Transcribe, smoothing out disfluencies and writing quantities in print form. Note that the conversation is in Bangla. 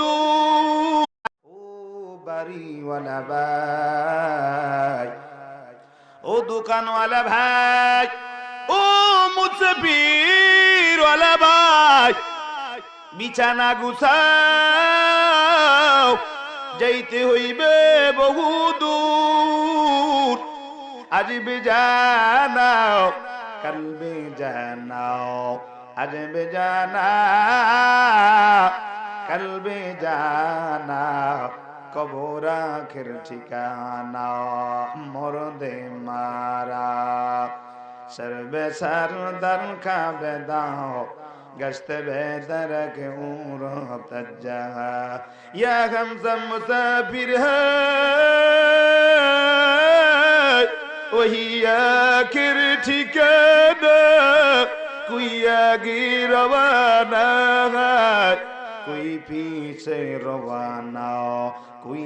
ও বাড়িওয়ালা ভাই, ও দোকানওয়ালা ভাই, ও মুসাফিরওয়ালা ভাই, বিছানা গুছাও, যাইতে হইবে বহু দূর। আজ বেজানাও, কাল বেজানাও, আজ বেজানা, কাল বেজানা, কবর আখির ঠিকানা মরদে মারা। সর্বে সরদার কা বেদাও, गश्त बेदर के उम्र तज्जा, या हम सब मुसाफिर है, वही आखिर ठिकाना। कोई आगे रवाना है, कोई पीछे रवाना, कोई